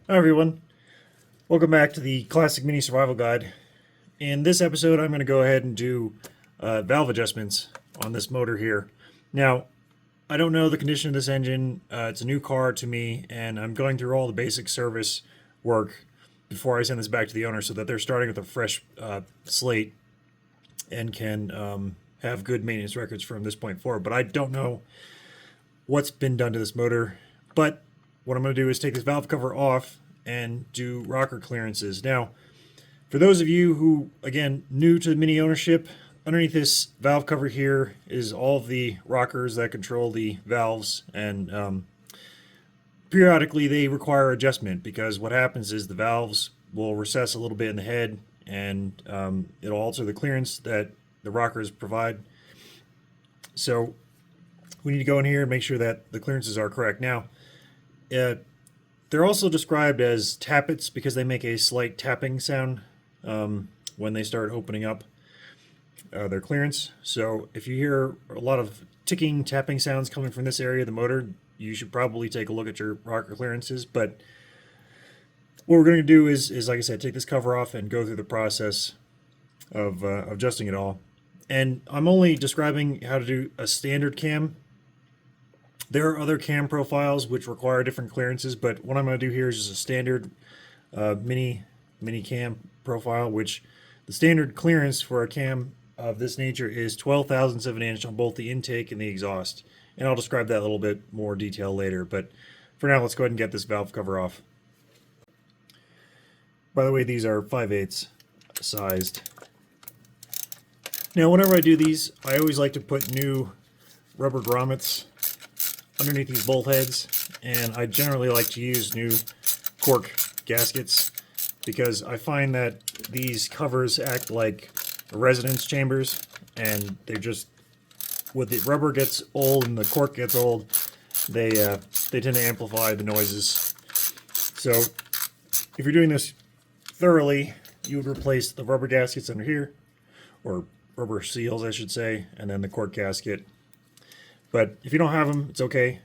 Hi everyone, welcome back to the Classic Mini Survival Guide. In this episode I'm going to go ahead and do valve adjustments on this motor here. Now, I don't know the condition of this engine, it's a new car to me, and I'm going through all the basic service work before I send this back to the owner so that they're starting with a fresh slate and can have good maintenance records from this point forward. But I don't know what's been done to this motor, but what I'm going to do is take this valve cover off and do rocker clearances. Now, for those of you who, again, new to the Mini ownership, underneath this valve cover here is all of the rockers that control the valves, and periodically they require adjustment because what happens is the valves will recess a little bit in the head, and it'll alter the clearance that the rockers provide. So we need to go in here and make sure that the clearances are correct. Now, they're also described as tappets because they make a slight tapping sound when they start opening up their clearance. So if you hear a lot of ticking, tapping sounds coming from this area of the motor, you should probably take a look at your rocker clearances. But what we're going to do is, like I said, take this cover off and go through the process of adjusting it all. And I'm only describing how to do a standard cam. There are other cam profiles which require different clearances, but what I'm going to do here is just a standard mini cam profile, which the standard clearance for a cam of this nature is 12 thousandths of an inch on both the intake and the exhaust. And I'll describe that a little bit more detail later, but for now let's go ahead and get this valve cover off. By the way, these are 5/8 sized. Now whenever I do these, I always like to put new rubber grommets underneath these bolt heads, and I generally like to use new cork gaskets because I find that these covers act like resonance chambers, and they're just, when the rubber gets old and the cork gets old, they tend to amplify the noises. So if you're doing this thoroughly, you would replace the rubber gaskets under here, or rubber seals I should say, and then the cork gasket. But if you don't have them, it's okay.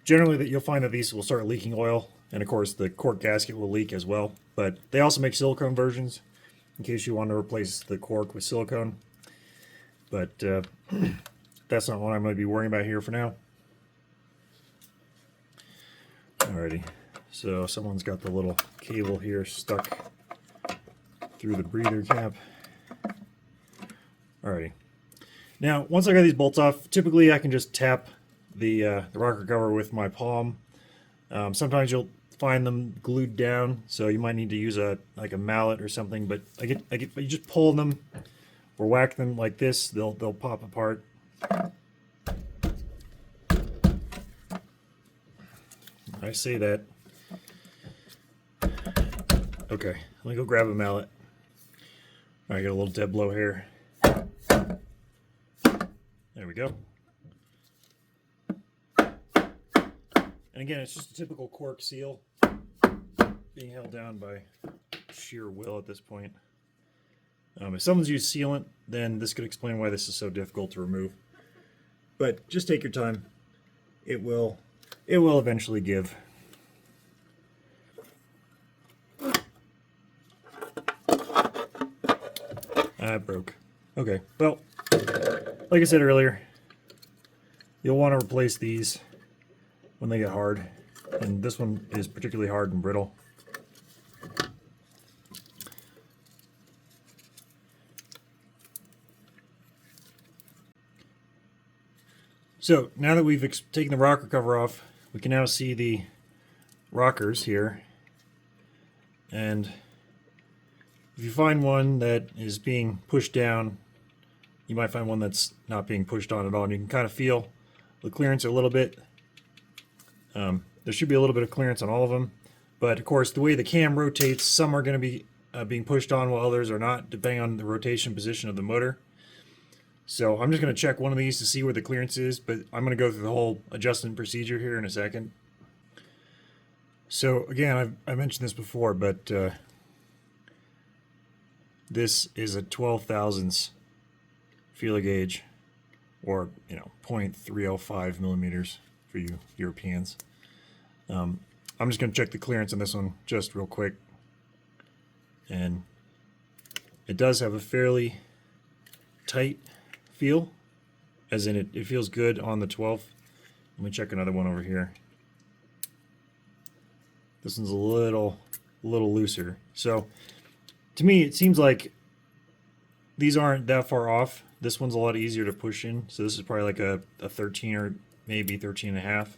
Generally, you'll find that these will start leaking oil, and of course the cork gasket will leak as well. But they also make silicone versions in case you want to replace the cork with silicone. But that's not what I'm going to be worrying about here for now. Alrighty, so someone's got the little cable here stuck through the breather cap. Alrighty. Now, once I got these bolts off, typically I can just tap the rocker cover with my palm. Sometimes you'll find them glued down, so you might need to use a mallet or something. But you just pull them or whack them like this, they'll pop apart. I say that. Okay, let me go grab a mallet. All right, got a little dead blow here. There we go. And again, it's just a typical cork seal being held down by sheer will at this point. If someone's used sealant, then this could explain why this is so difficult to remove. But just take your time. It will eventually give. It broke. Okay, well, like I said earlier, you'll want to replace these when they get hard, and this one is particularly hard and brittle. So now that we've taken the rocker cover off, we can now see the rockers here, and if you find one that is being pushed down, you might find one that's not being pushed on at all, and you can kind of feel the clearance a little bit. There should be a little bit of clearance on all of them, but of course the way the cam rotates, some are going to be being pushed on while others are not, depending on the rotation position of the motor. So I'm just going to check one of these to see where the clearance is, but I'm going to go through the whole adjustment procedure here in a second. So again, I mentioned this before, but this is a 12 thousandths feeler gauge, or 0.305 millimeters for you Europeans. I'm just going to check the clearance on this one just real quick. And it does have a fairly tight feel, as in it feels good on the 12th. Let me check another one over here. This one's a little looser. So to me, it seems like these aren't that far off. This one's a lot easier to push in. So this is probably like a 13 or maybe 13 and a half.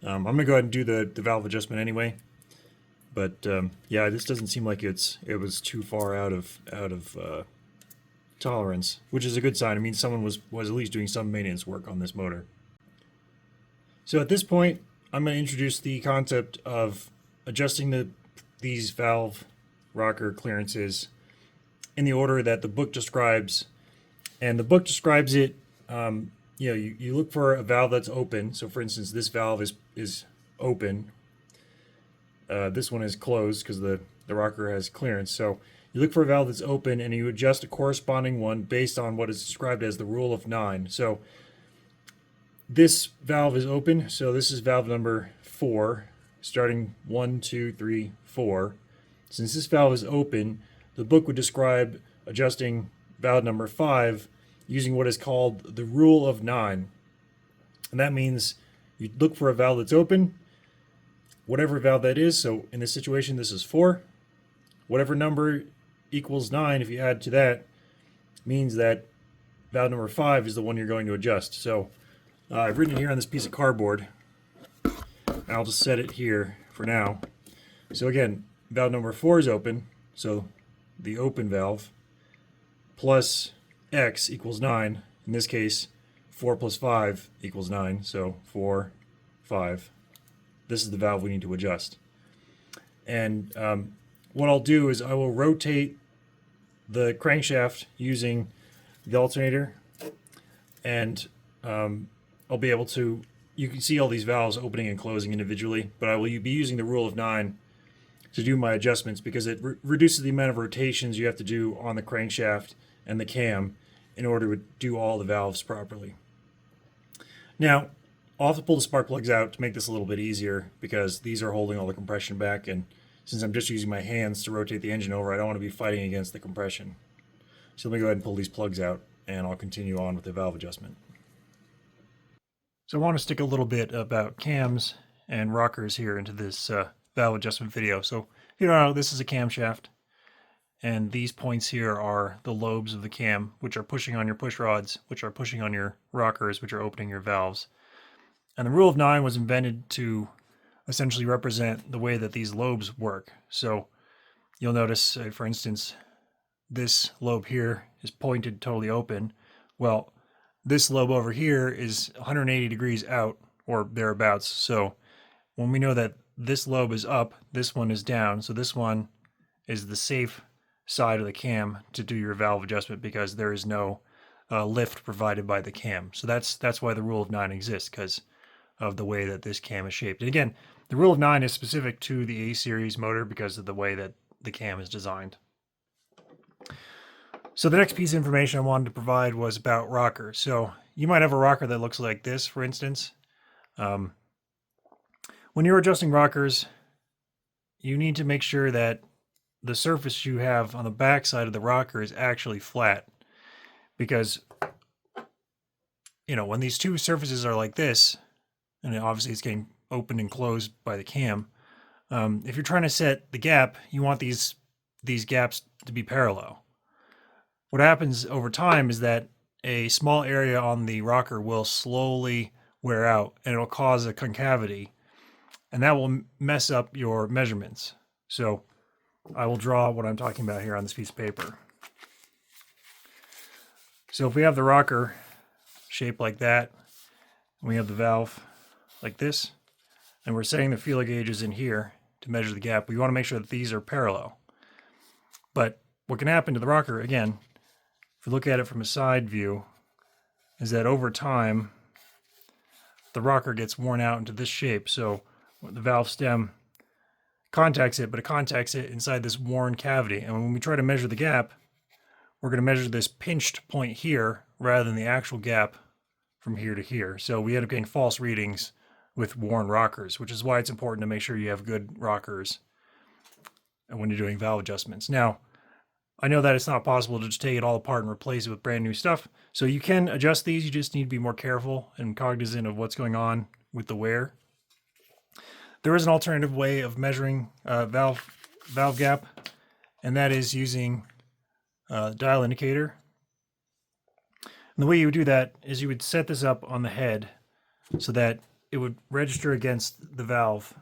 I'm going to go ahead and do the valve adjustment anyway. But yeah, this doesn't seem like it was too far out of tolerance, which is a good sign. It means someone was at least doing some maintenance work on this motor. So at this point, I'm going to introduce the concept of adjusting these valve rocker clearances in the order that the book describes. And the book describes it, you look for a valve that's open. So for instance, this valve is open. This one is closed because the rocker has clearance. So you look for a valve that's open and you adjust a corresponding one based on what is described as the rule of 9. So this valve is open, so this is valve number 4, starting 1, 2, 3, 4. Since this valve is open, the book would describe adjusting valve number 5 using what is called the rule of 9. And that means you look for a valve that's open, whatever valve that is. So in this situation, this is 4. Whatever number equals 9, if you add to that, means that valve number 5 is the one you're going to adjust. So I've written it here on this piece of cardboard. I'll just set it here for now. So again, valve number 4 is open, so the open valve, plus X equals 9. In this case, 4 plus 5 equals 9, so 4, 5. This is the valve we need to adjust. And what I'll do is I will rotate the crankshaft using the alternator, and I'll be able to, you can see all these valves opening and closing individually, but I will be using the rule of 9 to do my adjustments because it reduces the amount of rotations you have to do on the crankshaft and the cam in order to do all the valves properly. Now, I'll have to pull the spark plugs out to make this a little bit easier because these are holding all the compression back, and since I'm just using my hands to rotate the engine over, I don't want to be fighting against the compression. So let me go ahead and pull these plugs out and I'll continue on with the valve adjustment. So I want to stick a little bit about cams and rockers here into this valve adjustment video. So if you don't know, this is a camshaft, and these points here are the lobes of the cam, which are pushing on your push rods, which are pushing on your rockers, which are opening your valves. And the rule of 9 was invented to essentially represent the way that these lobes work. So you'll notice, for instance, this lobe here is pointed totally open. Well, this lobe over here is 180 degrees out or thereabouts. So when we know that this lobe is up, this one is down. So this one is the safe side of the cam to do your valve adjustment because there is no lift provided by the cam. So that's why the rule of 9 exists, because of the way that this cam is shaped. And again, the rule of 9 is specific to the A-series motor because of the way that the cam is designed. So the next piece of information I wanted to provide was about rockers. So you might have a rocker that looks like this, for instance. When you're adjusting rockers, you need to make sure that the surface you have on the back side of the rocker is actually flat. Because, when these two surfaces are like this, and obviously it's getting opened and closed by the cam, if you're trying to set the gap, you want these gaps to be parallel. What happens over time is that a small area on the rocker will slowly wear out and it'll cause a concavity, and that will mess up your measurements. So I will draw what I'm talking about here on this piece of paper. So if we have the rocker shaped like that, and we have the valve like this, and we're setting the feeler gauges in here to measure the gap, we want to make sure that these are parallel. But what can happen to the rocker, again, if you look at it from a side view, is that over time, the rocker gets worn out into this shape. So the valve stem contacts it, but it contacts it inside this worn cavity. And when we try to measure the gap, we're going to measure this pinched point here rather than the actual gap from here to here. So we end up getting false readings with worn rockers, which is why it's important to make sure you have good rockers when you're doing valve adjustments. Now, I know that it's not possible to just take it all apart and replace it with brand new stuff. So you can adjust these. You just need to be more careful and cognizant of what's going on with the wear. There is an alternative way of measuring valve gap, and that is using dial indicator. And the way you would do that is you would set this up on the head so that it would register against the valve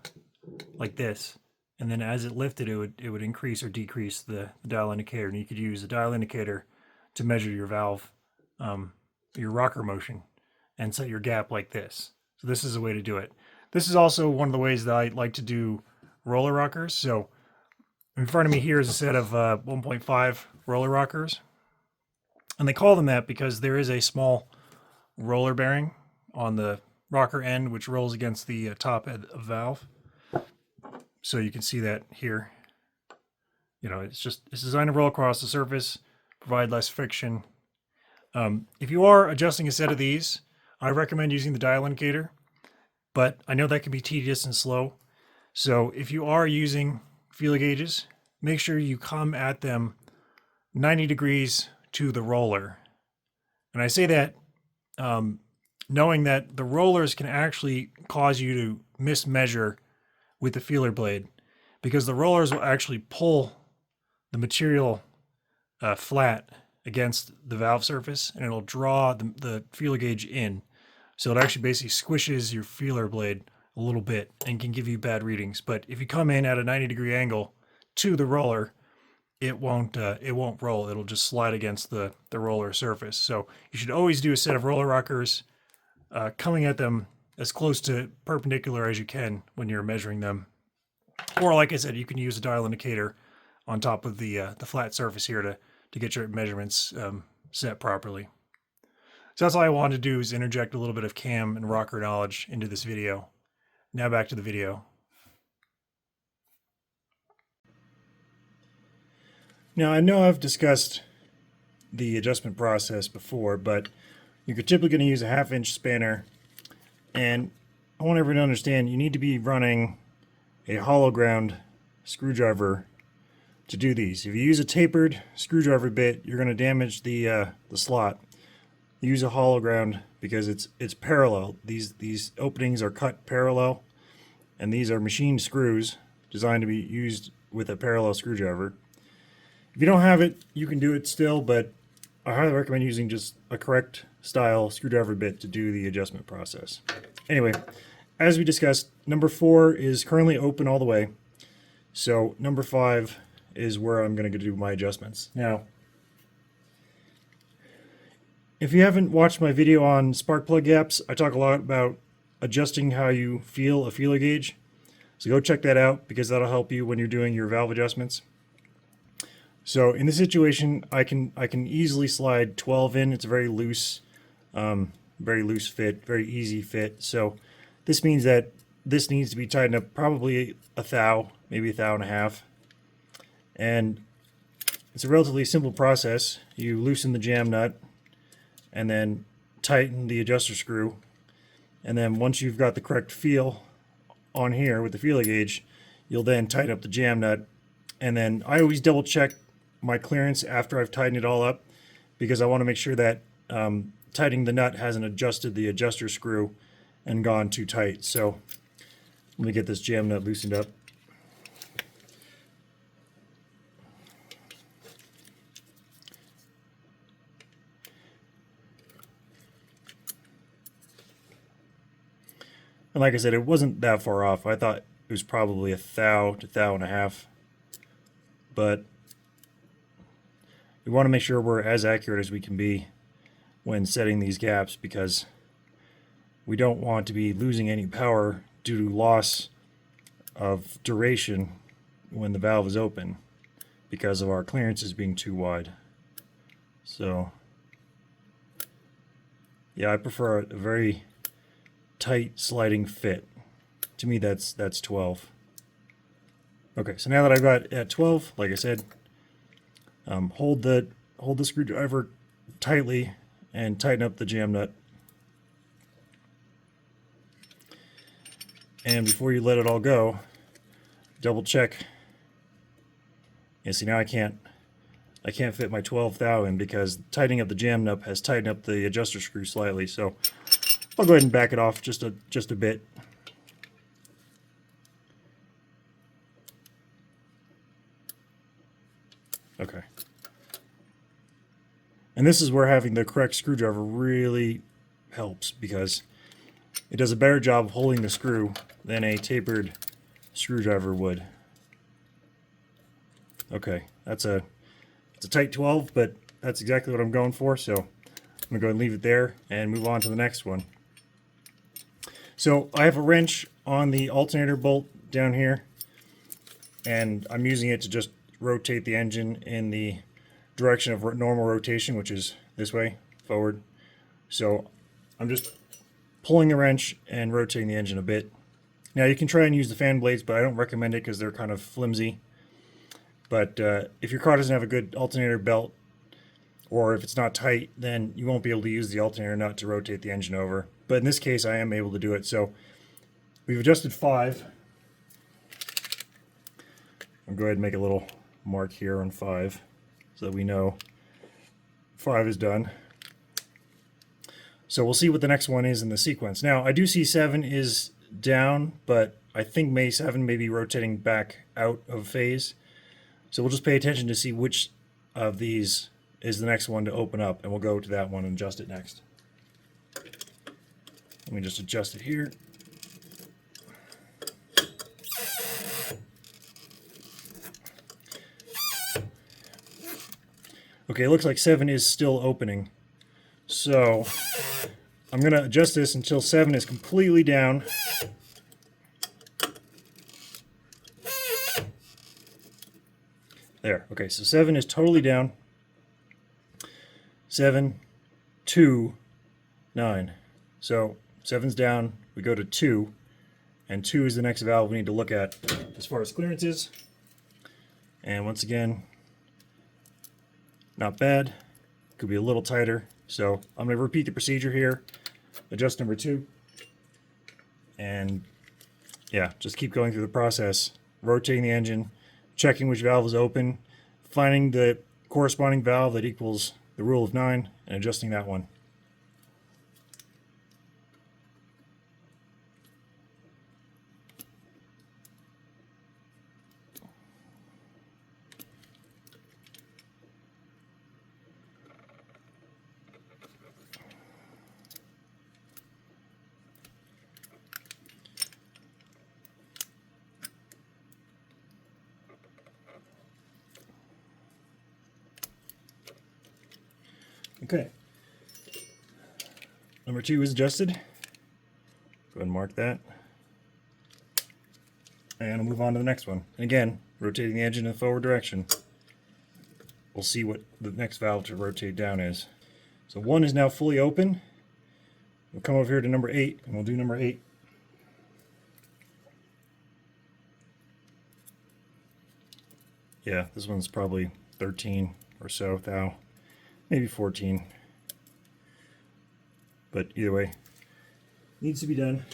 like this. And then as it lifted, it would increase or decrease the dial indicator. And you could use the dial indicator to measure your valve, your rocker motion, and set your gap like this. So this is a way to do it. This is also one of the ways that I like to do roller rockers. So in front of me here is a set of 1.5 roller rockers. And they call them that because there is a small roller bearing on the rocker end, which rolls against the top of the valve. So you can see that here. You know, it's designed to roll across the surface, provide less friction. If you are adjusting a set of these, I recommend using the dial indicator, but I know that can be tedious and slow. So if you are using feeler gauges, make sure you come at them 90 degrees to the roller. And I say that knowing that the rollers can actually cause you to mismeasure with the feeler blade, because the rollers will actually pull the material flat against the valve surface, and it'll draw the feeler gauge in. So it actually basically squishes your feeler blade a little bit and can give you bad readings. But if you come in at a 90-degree angle to the roller, it won't roll. It'll just slide against the roller surface. So you should always do a set of roller rockers coming at them as close to perpendicular as you can when you're measuring them. Or like I said, you can use a dial indicator on top of the flat surface here to get your measurements set properly. So that's all I wanted to do, is interject a little bit of cam and rocker knowledge into this video. Now back to the video. Now I know I've discussed the adjustment process before, but you're typically going to use a 1/2-inch spanner, and I want everyone to understand you need to be running a hollow ground screwdriver to do these. If you use a tapered screwdriver bit, you're going to damage the slot. Use a hollow ground because it's parallel. These openings are cut parallel, and these are machined screws designed to be used with a parallel screwdriver. If you don't have it, you can do it still, but I highly recommend using just a correct style screwdriver bit to do the adjustment process. Anyway, as we discussed, number 4 is currently open all the way. So number 5 is where I'm going to do my adjustments. Now, if you haven't watched my video on spark plug gaps, I talk a lot about adjusting how you feel a feeler gauge. So go check that out, because that'll help you when you're doing your valve adjustments. So in this situation, I can easily slide 12 in. It's a very loose fit, very easy fit. So this means that this needs to be tightened up probably a thou, maybe a thou and a half. And it's a relatively simple process. You loosen the jam nut and then tighten the adjuster screw. And then once you've got the correct feel on here with the feeler gauge, you'll then tighten up the jam nut. And then I always double check my clearance after I've tightened it all up, because I want to make sure that tightening the nut hasn't adjusted the adjuster screw and gone too tight. So let me get this jam nut loosened up. And like I said, it wasn't that far off. I thought it was probably a thou to thou and a half. But we want to make sure we're as accurate as we can be when setting these gaps, because we don't want to be losing any power due to loss of duration when the valve is open because of our clearances being too wide. So yeah, I prefer a very tight sliding fit. To me, that's 12. Okay, so now that I've got at 12, like I said, hold the screwdriver tightly and tighten up the jam nut. And before you let it all go, double check. And see, now I can't fit my 12 thou in because tightening up the jam nut has tightened up the adjuster screw slightly. So I'll go ahead and back it off just a bit. Okay. And this is where having the correct screwdriver really helps, because it does a better job of holding the screw than a tapered screwdriver would. Okay, it's a tight 12, but that's exactly what I'm going for, so I'm going to go ahead and leave it there and move on to the next one. So I have a wrench on the alternator bolt down here, and I'm using it to just rotate the engine in the direction of normal rotation, which is this way, forward. So I'm just pulling the wrench and rotating the engine a bit. Now you can try and use the fan blades, but I don't recommend it because they're kind of flimsy. But if your car doesn't have a good alternator belt, or if it's not tight, then you won't be able to use the alternator nut to rotate the engine over. But in this case, I am able to do it. So we've adjusted 5. I'll go ahead and make a little mark here on 5 so that we know 5 is done. So we'll see what the next one is in the sequence. Now, I do see 7 is down, but I think 7 may be rotating back out of phase. So we'll just pay attention to see which of these is the next one to open up, and we'll go to that one and adjust it next. Let me just adjust it here. Okay, it looks like 7 is still opening. So I'm going to adjust this until 7 is completely down. There. Okay, so 7 is totally down. 7, 2, 9. So 7's down, we go to 2, and 2 is the next valve we need to look at as far as clearance is. And once again, not bad. Could be a little tighter. So I'm going to repeat the procedure here. Adjust number 2. And yeah, just keep going through the process. Rotating the engine, checking which valve is open, finding the corresponding valve that equals the rule of 9, and adjusting that one. Okay. Number 2 is adjusted. Go ahead and mark that. And I'll move on to the next one. And again, rotating the engine in the forward direction. We'll see what the next valve to rotate down is. So 1 is now fully open. We'll come over here to number 8, and we'll do number 8. Yeah, this one's probably 13 or so thou. Maybe 14. But either way, needs to be done.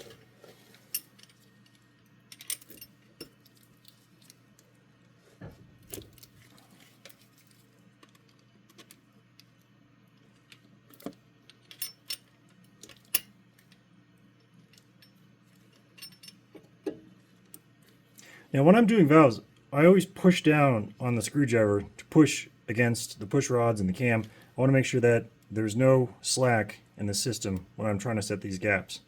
Now when I'm doing valves, I always push down on the screwdriver to push against the push rods and the cam. I want to make sure that there's no slack in the system when I'm trying to set these gaps.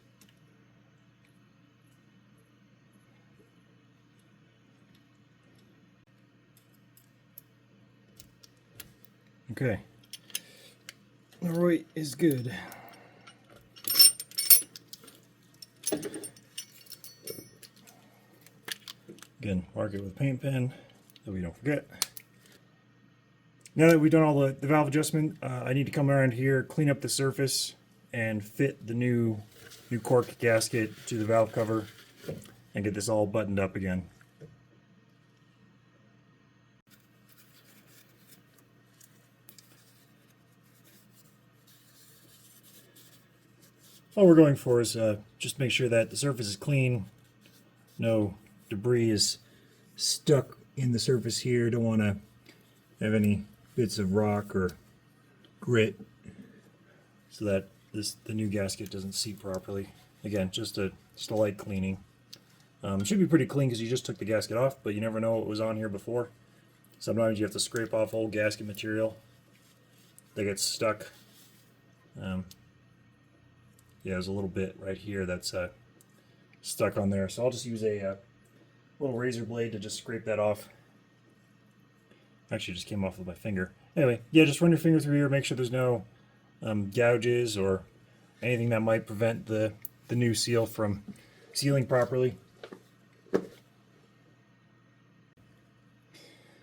Okay. The right is good. Again, mark it with a paint pen so we don't forget. Now that we've done all the valve adjustment, I need to come around here, clean up the surface, and fit the new cork gasket to the valve cover and get this all buttoned up again. All we're going for is just make sure that the surface is clean, no debris is stuck in the surface here. Don't want to have any bits of rock or grit so that the new gasket doesn't seat properly. Again, just a light cleaning. Should be pretty clean because you just took the gasket off, but you never know what was on here before. Sometimes you have to scrape off old gasket material that gets stuck. Yeah, there's a little bit right here that's stuck on there. So I'll just use a little razor blade to just scrape that off. Actually, it just came off with my finger. Anyway, yeah, just run your finger through here. Make sure there's no gouges or anything that might prevent the new seal from sealing properly.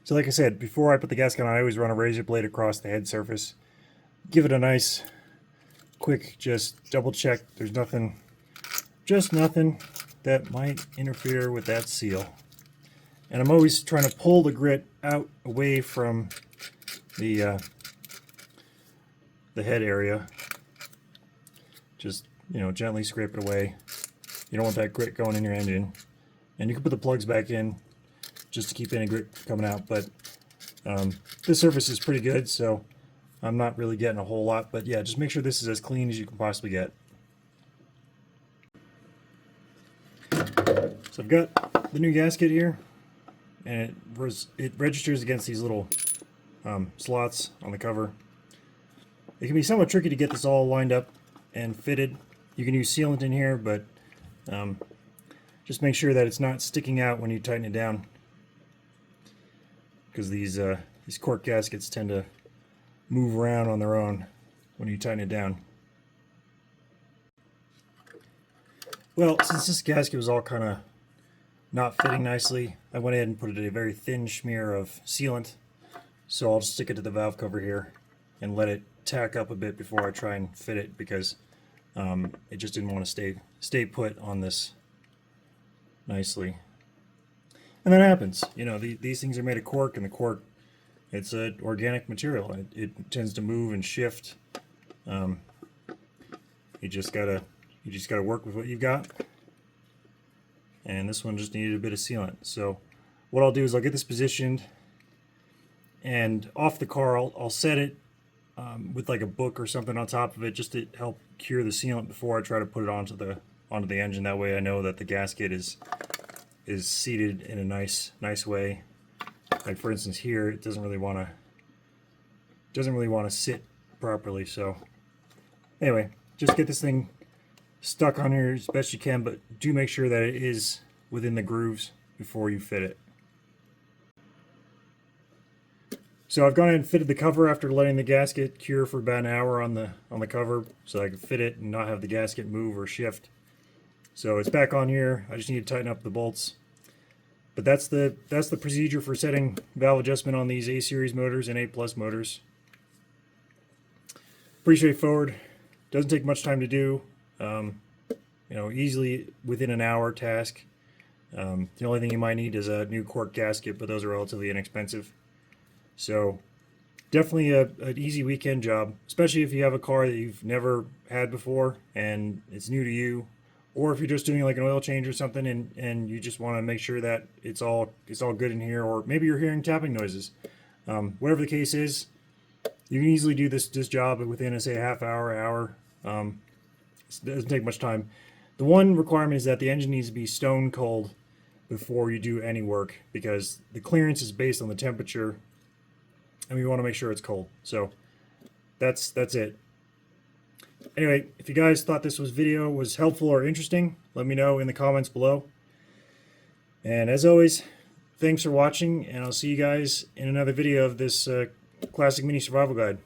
So like I said, before I put the gasket on, I always run a razor blade across the head surface. Give it a nice, quick, just double check. There's nothing, just nothing that might interfere with that seal. And I'm always trying to pull the grit out away from the head area. Just, you know, gently scrape it away. You don't want that grit going in your engine. And you can put the plugs back in just to keep any grit coming out, but this surface is pretty good, so I'm not really getting a whole lot. But yeah, just make sure this is as clean as you can possibly get. So I've got the new gasket here, and it registers against these little slots on the cover. It can be somewhat tricky to get this all lined up and fitted. You can use sealant in here, but just make sure that it's not sticking out when you tighten it down, because these cork gaskets tend to move around on their own when you tighten it down. Well, since this gasket was all kind of not fitting nicely, I went ahead and put a very thin smear of sealant. So I'll just stick it to the valve cover here and let it tack up a bit before I try and fit it, because it just didn't want to stay put on this nicely. And that happens. You know, these things are made of cork, and the cork, it's an organic material. It tends to move and shift. You just gotta work with what you've got. And this one just needed a bit of sealant. So what I'll do is I'll get this positioned, and off the car I'll set it with like a book or something on top of it, just to help cure the sealant before I try to put it onto the engine. That way I know that the gasket is seated in a nice way. Like for instance here, it doesn't really want to sit properly. So anyway, just get this thing stuck on here as best you can, but do make sure that it is within the grooves before you fit it. So I've gone ahead and fitted the cover after letting the gasket cure for about an hour on the cover, so I could fit it and not have the gasket move or shift. So it's back on here. I just need to tighten up the bolts. But that's the procedure for setting valve adjustment on these A-series motors and A+ motors. Pretty straightforward. Doesn't take much time to do. You know, easily within an hour task. The only thing you might need is a new cork gasket, but those are relatively inexpensive. So definitely an easy weekend job, especially if you have a car that you've never had before and it's new to you, or if you're just doing like an oil change or something and you just want to make sure that it's all good in here, or maybe you're hearing tapping noises. Whatever the case is, you can easily do this job within, say, a half hour. It doesn't take much time. The one requirement is that the engine needs to be stone cold before you do any work, because the clearance is based on the temperature, and we want to make sure it's cold. So that's it. Anyway, if you guys thought this video was helpful or interesting, let me know in the comments below. And as always, thanks for watching, and I'll see you guys in another video of this Classic Mini Survival Guide.